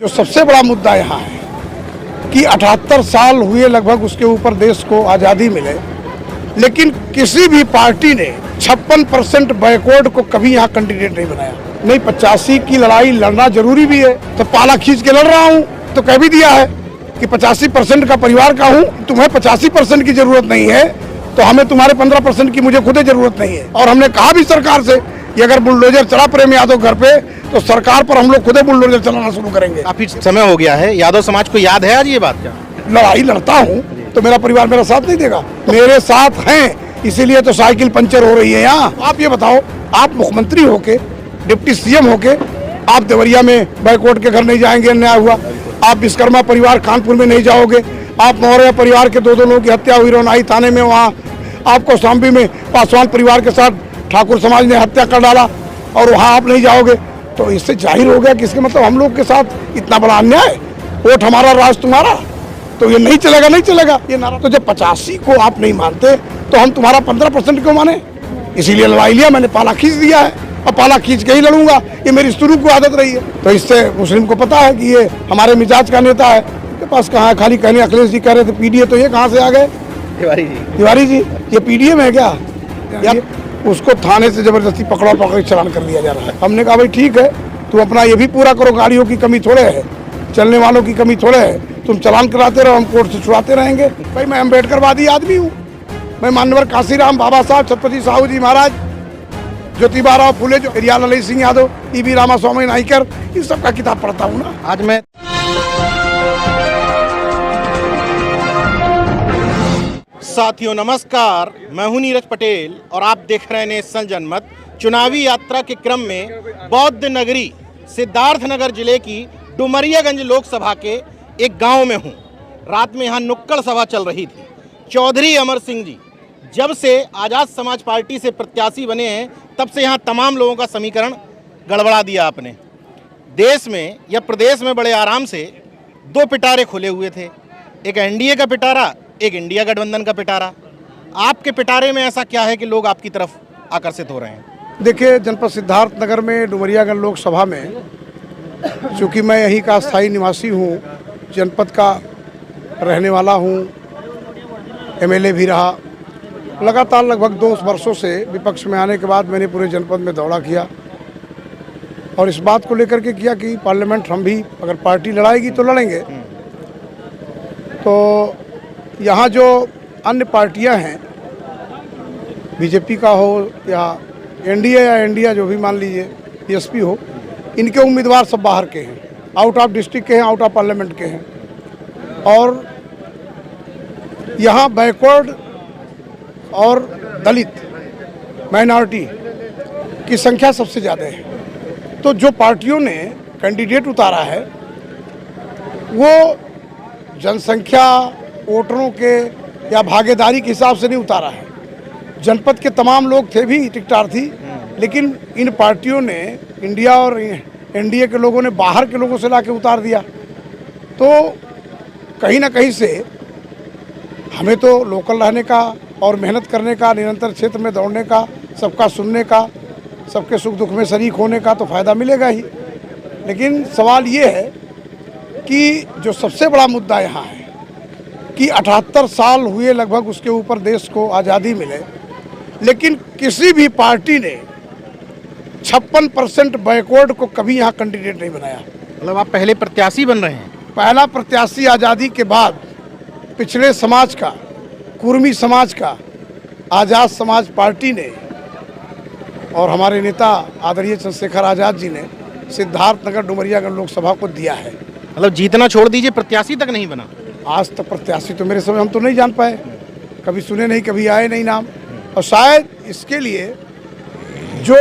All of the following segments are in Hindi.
जो सबसे बड़ा मुद्दा यहाँ है कि 78 साल हुए लगभग उसके ऊपर देश को आज़ादी मिले, लेकिन किसी भी पार्टी ने 56% बैकवर्ड को कभी यहाँ कैंडिडेट नहीं बनाया। नहीं, 85 की लड़ाई लड़ना जरूरी भी है, तो पाला खींच के लड़ रहा हूँ। तो कह भी दिया है कि 85% का परिवार का हूँ, तुम्हें 85% की जरूरत नहीं है, तो हमें तुम्हारे 15% की मुझे खुद जरूरत नहीं है। और हमने कहा भी सरकार से कि अगर बुलडोजर चला प्रेम यादव घर पे, तो सरकार पर हम लोग खुद बुलडोजर चलाना शुरू करेंगे। काफी समय हो गया है, यादव समाज को याद है आज ये बात? क्या लड़ाई लड़ता हूँ तो मेरा परिवार मेरा साथ नहीं देगा? मेरे साथ हैं, इसीलिए तो साइकिल पंचर हो रही है यहाँ। आप ये बताओ, आप मुख्यमंत्री होके, डिप्टी सीएम होके, आप देवरिया में बैकवर्ड के घर नहीं जाएंगे, अन्याय हुआ। आप विश्वकर्मा परिवार कानपुर में नहीं जाओगे। आप मौर्य परिवार के दो लोगों की हत्या हुई रोनाई थाने में, वहाँ आपको कौशाम्बी में पासवान परिवार के साथ ठाकुर समाज ने हत्या कर डाला और वहाँ आप नहीं जाओगे। तो इससे जाहिर हो गया कि इसके मतलब हम लोग के साथ इतना बड़ा अन्याय, वोट हमारा राज तुम्हारा, तो ये नहीं चलेगा, नहीं चलेगा ये नारा। तो जब 85 को आप नहीं मानते तो हम तुम्हारा 15% क्यों माने? इसीलिए लड़ाई लिया, मैंने पाला खींच दिया है और पाला खींच के ही लड़ूंगा। ये मेरी शुरू की आदत रही है। तो इससे मुस्लिम को पता है कि ये हमारे मिजाज का नेता है। के पास कहाँ है? खाली कहने अखिलेश जी कह रहे थे पीडीए, तो ये कहाँ से आ गए? तिवारी जी ये पीडीए में है क्या? यार उसको थाने से जबरदस्ती पकड़ चालान कर दिया जा रहा है। हमने कहा भाई ठीक है, तुम अपना ये भी पूरा करो, गाड़ियों की कमी थोड़े है, चलने वालों की कमी थोड़े है, तुम चालान कराते रहो, हम कोर्ट से छुड़ाते रहेंगे। भाई मैं अम्बेडकरवादी आदमी हूँ, मैं मानवर काशीराम बाबा साहब, छत्रपति साहू जी महाराज, ज्योतिबा राव फुले, जो रियाल अली सिंह यादव, ईवी रामास्वामी नाइकर, इन सब का किताब पढ़ता हूँ ना। आज मैं साथियों नमस्कार, मैं हूं नीरज पटेल और आप देख रहे हैं नेशनल जनमत। चुनावी यात्रा के क्रम में बौद्ध नगरी सिद्धार्थनगर जिले की डुमरियागंज लोकसभा के एक गांव में हूं। रात में यहां नुक्कड़ सभा चल रही थी। चौधरी अमर सिंह जी जब से आज़ाद समाज पार्टी से प्रत्याशी बने हैं, तब से यहां तमाम लोगों का समीकरण गड़बड़ा दिया आपने। देश में या प्रदेश में बड़े आराम से दो पिटारे खुले हुए थे, एक एनडीए का पिटारा, एक इंडिया गठबंधन का पिटारा। आपके पिटारे में ऐसा क्या है कि लोग आपकी तरफ आकर्षित हो रहे हैं? देखिए, जनपद सिद्धार्थनगर में डुमरियागंज लोकसभा में, चूँकि मैं यहीं का स्थायी निवासी हूँ, जनपद का रहने वाला हूँ, एमएलए भी रहा, लगातार लगभग 2 वर्षों से विपक्ष में आने के बाद मैंने पूरे जनपद में दौरा किया और इस बात को लेकर के किया कि पार्लियामेंट हम भी अगर पार्टी लड़ाएगी तो लड़ेंगे। तो यहाँ जो अन्य पार्टियां हैं, बीजेपी का हो या एनडीए या इंडिया जो भी मान लीजिए, बीएसपी हो, इनके उम्मीदवार सब बाहर के हैं, आउट ऑफ डिस्ट्रिक्ट के हैं, आउट ऑफ पार्लियामेंट के हैं। और यहाँ बैकवर्ड और दलित माइनॉरिटी की संख्या सबसे ज़्यादा है। तो जो पार्टियों ने कैंडिडेट उतारा है वो जनसंख्या, वोटरों के या भागीदारी के हिसाब से नहीं उतारा है। जनपद के तमाम लोग थे भी टिकटार्थी, लेकिन इन पार्टियों ने, इंडिया और एनडीए के लोगों ने बाहर के लोगों से लाके उतार दिया। तो कहीं ना कहीं से हमें तो लोकल रहने का और मेहनत करने का, निरंतर क्षेत्र में दौड़ने का, सबका सुनने का, सबके सुख दुख में शरीक होने का तो फ़ायदा मिलेगा ही। लेकिन सवाल ये है कि जो सबसे बड़ा मुद्दा यहाँ है कि 78 साल हुए लगभग उसके ऊपर देश को आज़ादी मिले, लेकिन किसी भी पार्टी ने 56% बैकवर्ड को कभी यहाँ कैंडिडेट नहीं बनाया। मतलब आप पहले प्रत्याशी बन रहे हैं? पहला प्रत्याशी आज़ादी के बाद पिछड़े समाज का, कुर्मी समाज का आज़ाद समाज पार्टी ने और हमारे नेता आदरणीय चंद्रशेखर आज़ाद जी ने सिद्धार्थनगर डुमरियागंज लोकसभा को दिया है। मतलब जीतना छोड़ दीजिए, प्रत्याशी तक नहीं बना? आज तक प्रत्याशी तो मेरे समय हम तो नहीं जान पाए, कभी सुने नहीं, कभी आए नहीं नाम। और शायद इसके लिए जो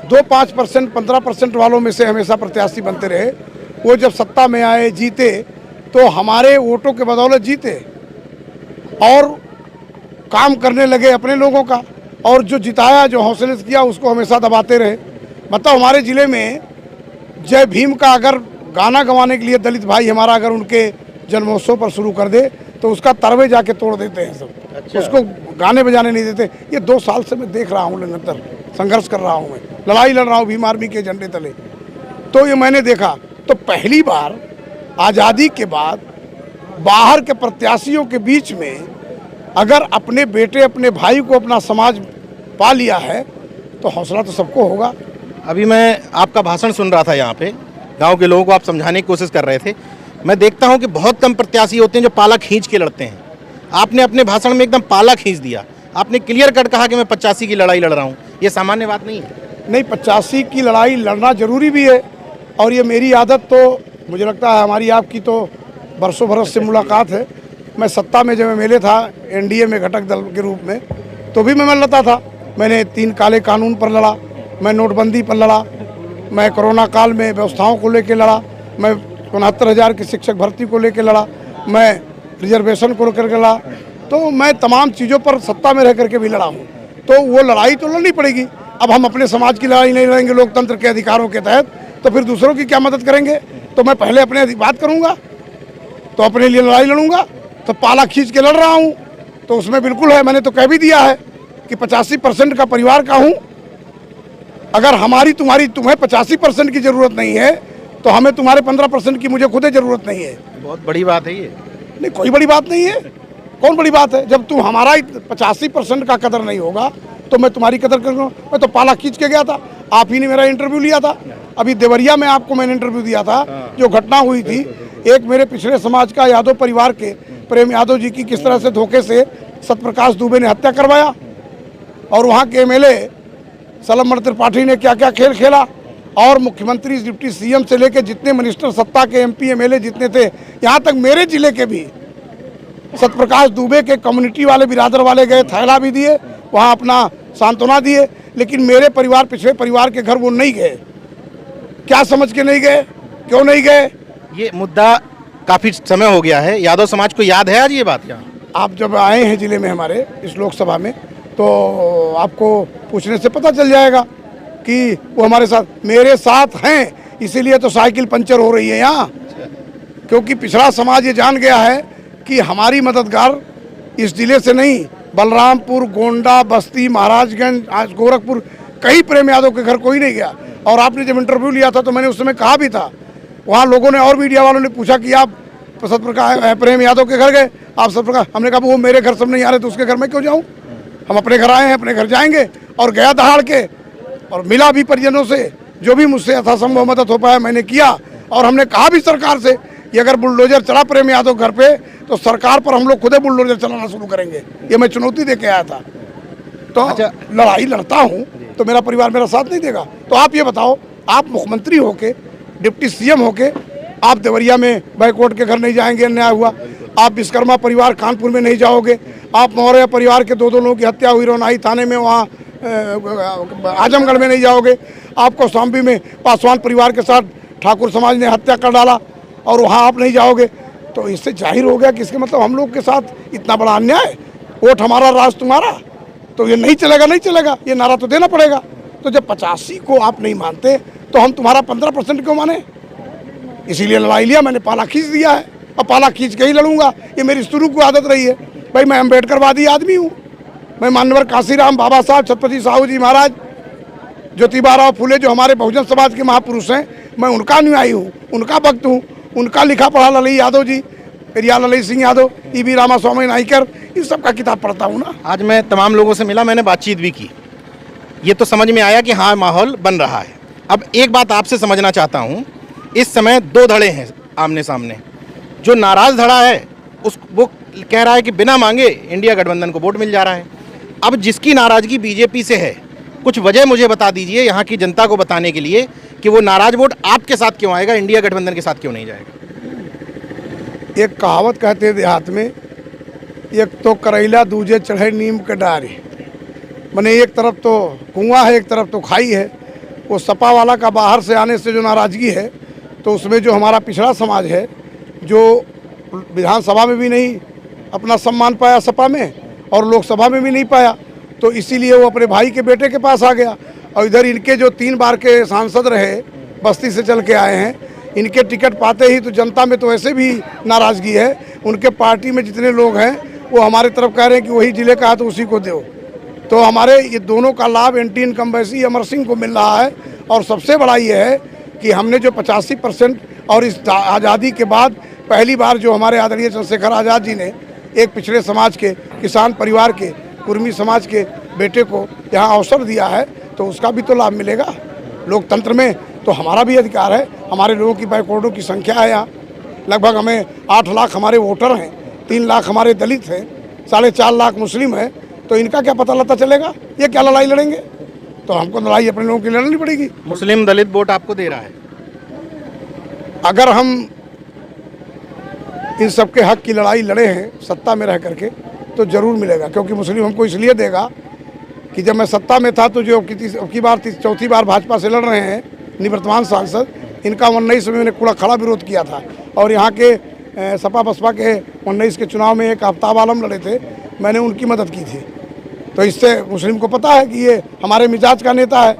2-5%, 15% वालों में से हमेशा प्रत्याशी बनते रहे, वो जब सत्ता में आए, जीते, तो हमारे वोटों के बदौलत जीते और काम करने लगे अपने लोगों का, और जो जिताया, जो हौसले से किया, उसको हमेशा दबाते रहे। मतलब हमारे ज़िले में जय भीम का अगर गाना गवाने के लिए दलित भाई हमारा अगर उनके जन्मोत्सव पर शुरू कर दे तो उसका तरवे जाके तोड़ देते हैं सब। अच्छा। उसको गाने बजाने नहीं देते। ये 2 साल से मैं देख रहा हूँ, निरंतर संघर्ष कर रहा हूँ, मैं लड़ाई लड़ रहा हूँ भीम आर्मी के झंडे तले। तो ये मैंने देखा तो पहली बार आज़ादी के बाद बाहर के प्रत्याशियों के बीच में अगर अपने बेटे अपने भाई को अपना समाज पा लिया है तो हौसला तो सबको होगा। अभी मैं आपका भाषण सुन रहा था, यहाँ पे गांव के लोगों को आप समझाने की कोशिश कर रहे थे। मैं देखता हूँ कि बहुत कम प्रत्याशी होते हैं जो पाला खींच के लड़ते हैं। आपने अपने भाषण में एकदम पाला खींच दिया। आपने क्लियर कट कहा कि मैं 85 की लड़ाई लड़ रहा हूँ। ये सामान्य बात नहीं है। नहीं, 85 की लड़ाई लड़ना जरूरी भी है और ये मेरी आदत तो मुझे लगता है हमारी आपकी तो बरसों बरस से मुलाकात है। मैं सत्ता में जब MLA था NDA में घटक दल के रूप में तो भी मैं लड़ता था। मैंने 3 काले कानून पर लड़ा, मैं नोटबंदी पर लड़ा, मैं कोरोना काल में व्यवस्थाओं को लेकर लड़ा, मैं 69,000 की शिक्षक भर्ती को लेकर लड़ा, मैं रिजर्वेशन को लेकर लड़ा। तो मैं तमाम चीज़ों पर सत्ता में रह करके भी लड़ा हूँ। तो वो लड़ाई तो लड़नी पड़ेगी। अब हम अपने समाज की लड़ाई नहीं लड़ेंगे लोकतंत्र के अधिकारों के तहत तो फिर दूसरों की क्या मदद करेंगे। तो मैं पहले अपने बात करूँगा तो अपने लिए लड़ाई लड़ूंगा। तो पाला खींच के लड़ रहा हूँ तो उसमें बिल्कुल है। मैंने तो कह भी दिया है कि 85% का परिवार का हूँ। अगर तुम्हें 85% की जरूरत नहीं है तो हमें तुम्हारे 15% की मुझे खुद ज़रूरत नहीं है। बहुत बड़ी बात है ये। नहीं, कोई बड़ी बात नहीं है। कौन बड़ी बात है? जब तुम हमारा 85% का कदर नहीं होगा तो मैं तुम्हारी कदर करूँगा। मैं तो पाला खींच के गया था। आप ही ने मेरा इंटरव्यू लिया था। अभी देवरिया में आपको मैंने इंटरव्यू दिया था। जो घटना हुई थी, एक मेरे पिछड़े समाज का यादव परिवार के प्रेम यादव जी की किस तरह से धोखे से सत्यप्रकाश दुबे ने हत्या करवाया और वहाँ के MLA सलमान त्रिपाठी ने क्या क्या खेल खेला और मुख्यमंत्री डिप्टी CM से लेकर जितने मिनिस्टर सत्ता के MP MLA जितने थे, यहाँ तक मेरे जिले के भी सत्यप्रकाश दुबे के कम्युनिटी वाले बिरादर वाले गए, थैला भी दिए, वहाँ अपना सांत्वना दिए। लेकिन मेरे परिवार पिछड़े परिवार के घर वो नहीं गए। क्या समझ के नहीं गए? क्यों नहीं गए? ये मुद्दा काफ़ी समय हो गया है। यादव समाज को याद है आज ये बात? यहाँ आप जब आए हैं जिले में हमारे इस लोकसभा में तो आपको पूछने से पता चल जाएगा कि वो हमारे साथ मेरे साथ हैं। इसीलिए तो साइकिल पंचर हो रही है यहाँ, क्योंकि पिछड़ा समाज ये जान गया है कि हमारी मददगार इस जिले से नहीं, बलरामपुर, गोंडा, बस्ती, महाराजगंज, आज गोरखपुर, कहीं प्रेम यादव के घर कोई नहीं गया। और आपने जब इंटरव्यू लिया था तो मैंने उस समय कहा भी था, वहाँ लोगों ने और मीडिया वालों ने पूछा कि आप सत्यप्रकाश प्रेम यादव के घर गए? आप सत्यप्रकाश, हमने कहा वो मेरे घर सब नहीं आ रहे तो उसके घर में क्यों जाऊँ? हम अपने घर आए हैं, अपने घर जाएंगे। और गया दहाड़ के और मिला भी परिजनों से, जो भी मुझसे यथासंभव मदद हो पाया मैंने किया। और हमने कहा भी सरकार से कि अगर बुलडोजर चला प्रेम यादव घर पे तो सरकार पर हम लोग खुद बुलडोजर चलाना शुरू करेंगे। ये मैं चुनौती दे के आया था। तो लड़ाई लड़ता हूँ तो मेरा परिवार मेरा साथ नहीं देगा। तो आप ये बताओ, आप मुख्यमंत्री होके, डिप्टी CM होके, आप देवरिया में बैकवर्ड के घर नहीं जाएंगे, अन्याय हुआ। आप विश्वकर्मा परिवार कानपुर में नहीं जाओगे। आप मौर्य परिवार के 2 लोगों की हत्या हुई रोनाई थाने में, वहाँ आजमगढ़ में नहीं जाओगे। आपको शाम्बी में पासवान परिवार के साथ ठाकुर समाज ने हत्या कर डाला और वहाँ आप नहीं जाओगे। तो इससे जाहिर हो गया कि इसके मतलब हम लोग के साथ इतना बड़ा अन्याय, वोट हमारा राज तुम्हारा, तो ये नहीं चलेगा, नहीं चलेगा, ये नारा तो देना पड़ेगा। तो जब 85 को आप नहीं मानते तो हम तुम्हारा 15% क्यों माने? इसीलिए लड़ाई लिया मैंने, पाला खींच दिया है और पाला खींच के ही लड़ूंगा। ये मेरी शुरू की आदत रही है। भाई मैं अम्बेडकरवादी आदमी हूँ। मैं मानवर काशीराम, बाबा साहब, छत्रपति साहू जी महाराज, ज्योतिबा राव फुले जो हमारे बहुजन समाज के महापुरुष हैं, मैं उनका अनुयायी हूँ, उनका भक्त हूँ। उनका लिखा पढ़ा ललई यादव जी, पेरियार ललई सिंह यादव, EB रामास्वामी नाइकर, इन सब का किताब पढ़ता हूँ ना। आज मैं तमाम लोगों से मिला, मैंने बातचीत भी की। ये तो समझ में आया कि हाँ, माहौल बन रहा है। अब एक बात आपसे समझना चाहता हूँ, इस समय 2 धड़े हैं आमने सामने। जो नाराज़ धड़ा है वो कह रहा है कि बिना मांगे इंडिया गठबंधन को वोट मिल जा रहा है। अब जिसकी नाराज़गी BJP से है, कुछ वजह मुझे बता दीजिए यहाँ की जनता को बताने के लिए कि वो नाराज़ वोट आपके साथ क्यों आएगा, इंडिया गठबंधन के साथ क्यों नहीं जाएगा। एक कहावत कहते हैं देहात में, एक तो करैला दूजे चढ़े नीम के डारे। मैंने एक तरफ तो कुआं है, एक तरफ तो खाई है। वो सपा वाला का बाहर से आने से जो नाराज़गी है, तो उसमें जो हमारा पिछड़ा समाज है, जो विधानसभा में भी नहीं अपना सम्मान पाया सपा में और लोकसभा में भी नहीं पाया, तो इसीलिए वो अपने भाई के बेटे के पास आ गया। और इधर इनके जो 3 बार के सांसद रहे, बस्ती से चल के आए हैं, इनके टिकट पाते ही तो जनता में तो ऐसे भी नाराज़गी है। उनके पार्टी में जितने लोग हैं वो हमारे तरफ कह रहे हैं कि वही जिले का है तो उसी को दो। तो हमारे ये दोनों का लाभ एंटी इनकम्बेंसी अमर सिंह को मिल रहा है। और सबसे बड़ा ये है कि हमने जो 85% और इस आज़ादी के बाद पहली बार जो हमारे आदरणीय चंद्रशेखर आज़ाद जी ने एक पिछड़े समाज के, किसान परिवार के, कुर्मी समाज के बेटे को यहाँ अवसर दिया है, तो उसका भी तो लाभ मिलेगा। लोकतंत्र में तो हमारा भी अधिकार है। हमारे लोगों की बैकवर्डों की संख्या है यहाँ, लगभग हमें 8 लाख हमारे वोटर हैं, 3 लाख हमारे दलित हैं, 4.5 लाख मुस्लिम हैं। तो इनका क्या पता लता चलेगा? ये क्या लड़ाई लड़ेंगे? तो हमको लड़ाई अपने लोगों की लड़नी पड़ेगी। मुस्लिम दलित वोट आपको दे रहा है? अगर हम इन सबके हक की लड़ाई लड़े हैं सत्ता में रह करके, तो ज़रूर मिलेगा। क्योंकि मुस्लिम हमको इसलिए देगा कि जब मैं सत्ता में था तो जो चौथी बार भाजपा से लड़ रहे हैं निवर्तमान सांसद, इनका 19 में मैंने पूरा खड़ा विरोध किया था। और यहाँ के सपा बसपा के 19 के चुनाव में एक आफ्ताब आलम लड़े थे, मैंने उनकी मदद की थी। तो इससे मुस्लिम को पता है कि ये हमारे मिजाज का नेता है,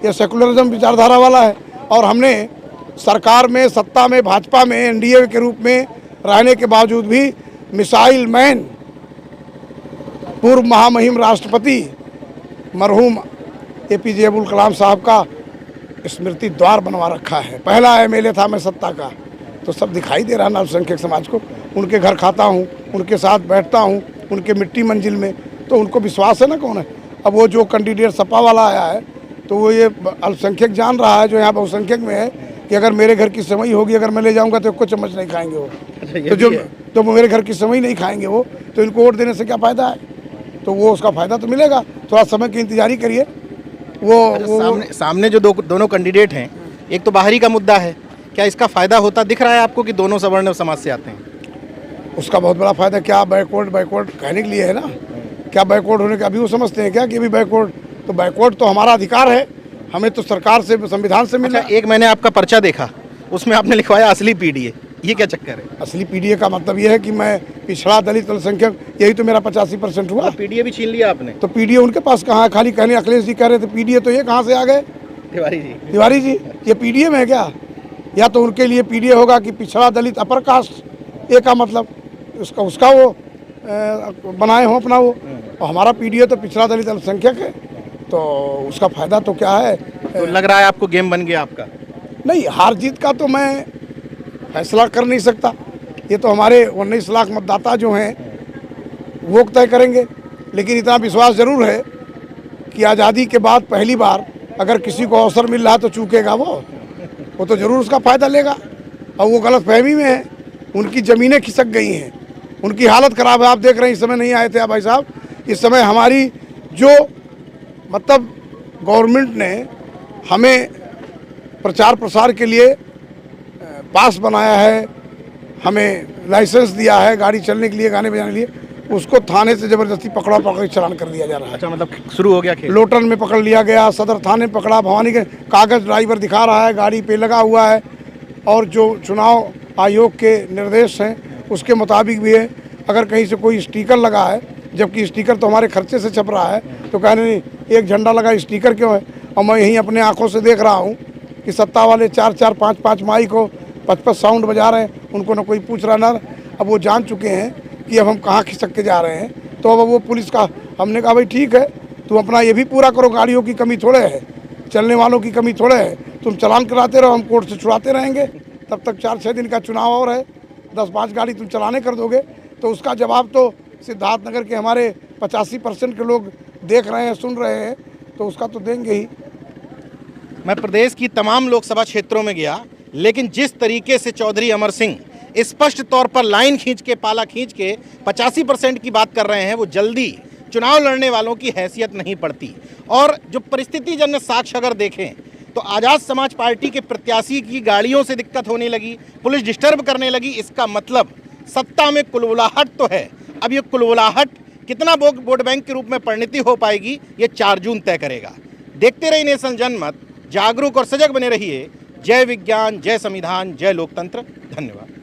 ये सेकुलरिज्म विचारधारा वाला है। और हमने सरकार में, सत्ता में, भाजपा में एनडीए के रूप में रहने के बावजूद भी मिसाइल मैन, पूर्व महामहिम राष्ट्रपति मरहूम APJ अब्दुल कलाम साहब का स्मृति द्वार बनवा रखा है। पहला MLA था मैं सत्ता का। तो सब दिखाई दे रहा है अल्पसंख्यक समाज को। उनके घर खाता हूँ, उनके साथ बैठता हूँ, उनके मिट्टी मंजिल में, तो उनको विश्वास है ना कौन है। अब वो जो कैंडिडेट सपा वाला आया है, तो वो ये अल्पसंख्यक जान रहा है जो यहाँ बहुसंख्यक में है कि अगर मेरे घर की सेवई होगी, अगर मैं ले जाऊँगा तो कुछ चम्मच नहीं खाएंगे वो। तो मेरे घर की सेवई नहीं खाएंगे वो, तो इनको वोट देने से क्या फ़ायदा है? तो वो उसका फ़ायदा तो मिलेगा। थोड़ा समय की इंतजारी करिए। सामने जो दोनों कैंडिडेट हैं, एक तो बाहरी का मुद्दा है, क्या इसका फ़ायदा होता दिख रहा है आपको कि दोनों सवर्ण समाज से आते हैं? उसका बहुत बड़ा फायदा। क्या बैकवर्ड कहने के लिए है ना, क्या बैकवर्ड होने का अभी वो समझते हैं क्या कि अभी बैकवर्ड? तो बैकवर्ड तो हमारा अधिकार है, हमें तो सरकार से, संविधान से मिला। एक मैंने आपका पर्चा देखा, उसमें आपने लिखवाया असली PDA, ये क्या चक्कर है? असली PDA का मतलब ये है कि मैं पिछड़ा, दलित, अल्पसंख्यक, यही तो मेरा 85% हुआ। PDA भी छीन लिया आपने? तो PDA उनके पास कहाँ है? खाली कहने अखिलेश जी कह रहे थे PDA, तो ये कहाँ से आ गए? तिवारी जी ये PDA में है क्या? या तो उनके लिए PDA होगा कि पिछड़ा, दलित, अपर कास्ट, ये का मतलब उसका वो बनाए हो अपना वो। और हमारा PDA तो पिछड़ा, दलित, अल्पसंख्यक है, तो उसका फायदा तो क्या है? तो लग रहा है आपको गेम बन गया आपका? नहीं, हार जीत का तो मैं फैसला कर नहीं सकता। ये तो हमारे 19 लाख मतदाता जो हैं वो तय करेंगे। लेकिन इतना विश्वास जरूर है कि आज़ादी के बाद पहली बार अगर किसी को अवसर मिल रहा है तो चूकेगा वो तो ज़रूर उसका फ़ायदा लेगा। और वो गलतफहमी में है, उनकी ज़मीनें खिसक गई हैं, उनकी हालत ख़राब है। आप देख रहे हैं, इस समय नहीं आए थे आप भाई साहब, इस समय हमारी जो मतलब गवर्नमेंट ने हमें प्रचार प्रसार के लिए पास बनाया है, हमें लाइसेंस दिया है गाड़ी चलने के लिए, गाने बजाने के लिए, उसको थाने से ज़बरदस्ती पकड़ चालान कर दिया जा रहा है। अच्छा, मतलब शुरू हो गया खेल? लोटन में पकड़ लिया गया, सदर थाने में पकड़ा, भवानी के कागज़ ड्राइवर दिखा रहा है, गाड़ी पे लगा हुआ है। और जो चुनाव आयोग के निर्देश हैं उसके मुताबिक भी है। अगर कहीं से कोई स्टिकर लगा है, जबकि स्टिकर तो हमारे खर्चे से छप रहा है, तो कहने नहीं एक झंडा लगा, स्टिकर क्यों है? और मैं यहीं अपने आंखों से देख रहा हूँ कि सत्ता वाले 4-4, 5-5 माई को 55 साउंड बजा रहे हैं, उनको ना कोई पूछ रहा ना। अब वो जान चुके हैं कि अब हम कहाँ खिसक के जा रहे हैं। तो अब वो पुलिस का, हमने कहा भाई ठीक है, तुम अपना ये भी पूरा करो, गाड़ियों की कमी थोड़े है, चलने वालों की कमी थोड़े है, तुम चालान कराते रहो, हम कोर्ट से छुड़ाते रहेंगे। तब तक 4-6 दिन का चुनाव और है, 10-5 गाड़ी तुम चलाने कर दोगे, तो उसका जवाब तो सिद्धार्थनगर के हमारे 85% के लोग देख रहे हैं, सुन रहे हैं, तो उसका तो देंगे ही। मैं प्रदेश की तमाम लोकसभा क्षेत्रों में गया, लेकिन जिस तरीके से चौधरी अमर सिंह स्पष्ट तौर पर लाइन खींच के, पाला खींच के 85% की बात कर रहे हैं, वो जल्दी चुनाव लड़ने वालों की हैसियत नहीं पड़ती। और जो परिस्थितिजन्य साक्ष्य अगर देखें तो आज़ाद समाज पार्टी के प्रत्याशी की गाड़ियों से दिक्कत होने लगी, पुलिस डिस्टर्ब करने लगी, इसका मतलब सत्ता में कुलबुलाहट तो है। अब ये कुलबुलाहट कितना वोट बैंक के रूप में परिणति हो पाएगी, ये 4 जून तय करेगा। देखते रहिए नेशन जनमत, जागरूक और सजग बने रहिए। जय विज्ञान, जय संविधान, जय लोकतंत्र। धन्यवाद।